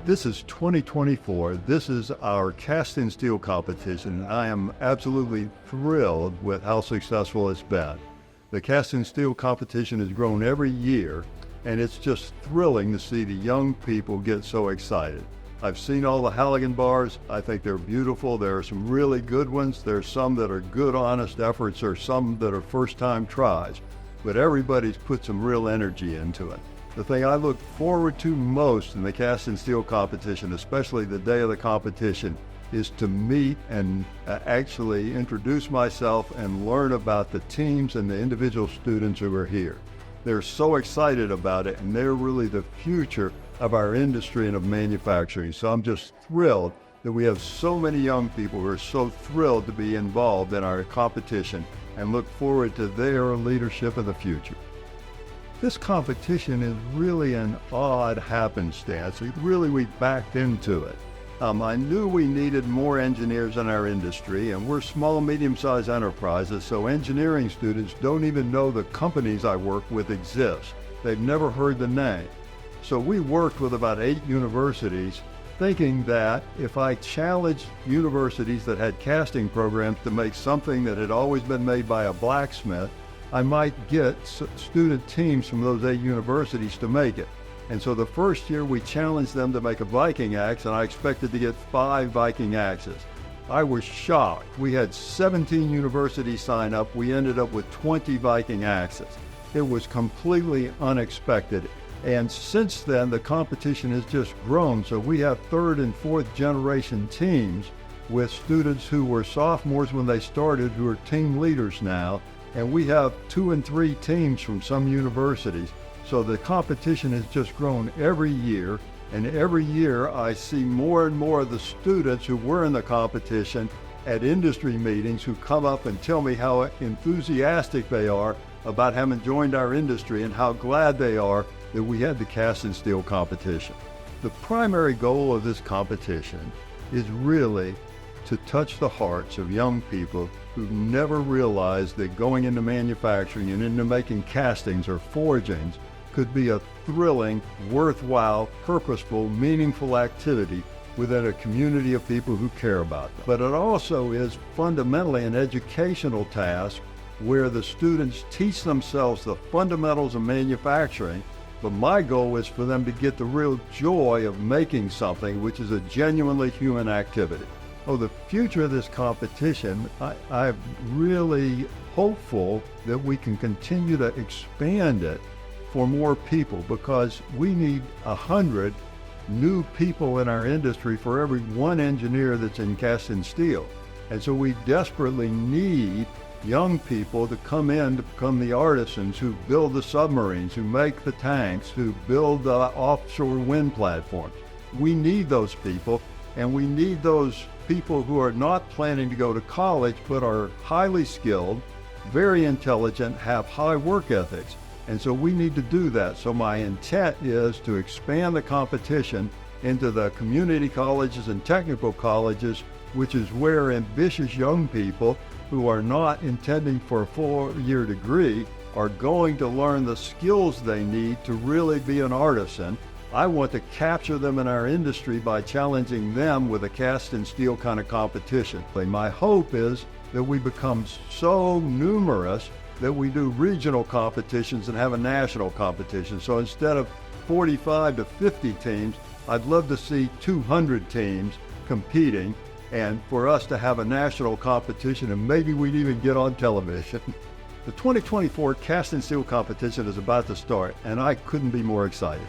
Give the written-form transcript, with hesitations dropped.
This is 2024. This is our cast and steel competition. I am absolutely thrilled with how successful it's been. The cast and steel competition has grown every year, and it's just thrilling to see the young people get so excited. I've seen all the Halligan bars. I think they're beautiful. There are some really good ones. There's some that are good, honest efforts. There's some that are first-time tries, but everybody's put some real energy into it. The thing I look forward to most in the cast and steel competition, especially the day of the competition, is to meet and actually introduce myself and learn about the teams and the individual students who are here. They're so excited about it, and they're really the future of our industry and of manufacturing. So I'm just thrilled that we have so many young people who are so thrilled to be involved in our competition and look forward to their leadership in the future. This competition is really an odd happenstance. We backed into it. I knew we needed more engineers in our industry, and we're small, medium-sized enterprises, so engineering students don't even know the companies I work with exist. They've never heard the name. So we worked with about 8 universities, thinking that if I challenged universities that had casting programs to make something that had always been made by a blacksmith, I might get student teams from those 8 universities to make it. And so the first year we challenged them to make a Viking axe, and I expected to get 5 Viking axes. I was shocked. We had 17 universities sign up. We ended up with 20 Viking axes. It was completely unexpected. And since then, the competition has just grown. So we have 3rd and 4th generation teams with students who were sophomores when they started, who are team leaders now. And we have 2 and 3 teams from some universities. So the competition has just grown every year. And every year I see more and more of the students who were in the competition at industry meetings who come up and tell me how enthusiastic they are about having joined our industry and how glad they are that we had the cast and steel competition. The primary goal of this competition is really to touch the hearts of young people who've never realized that going into manufacturing and into making castings or forgings could be a thrilling, worthwhile, purposeful, meaningful activity within a community of people who care about them. But it also is fundamentally an educational task where the students teach themselves the fundamentals of manufacturing, but my goal is for them to get the real joy of making something, which is a genuinely human activity. Oh, the future of this competition, I'm really hopeful that we can continue to expand it for more people, because we need 100 new people in our industry for every 1 engineer that's in cast and steel. And so we desperately need young people to come in to become the artisans who build the submarines, who make the tanks, who build the offshore wind platforms. We need those people, and we need those people who are not planning to go to college but are highly skilled, very intelligent, have high work ethics. And so we need to do that. So my intent is to expand the competition into the community colleges and technical colleges, which is where ambitious young people who are not intending for a 4-year degree are going to learn the skills they need to really be an artisan. I want to capture them in our industry by challenging them with a cast and steel kind of competition. My hope is that we become so numerous that we do regional competitions and have a national competition. So instead of 45 to 50 teams, I'd love to see 200 teams competing, and for us to have a national competition, and maybe we'd even get on television. The 2024 Cast and Steel competition is about to start, and I couldn't be more excited.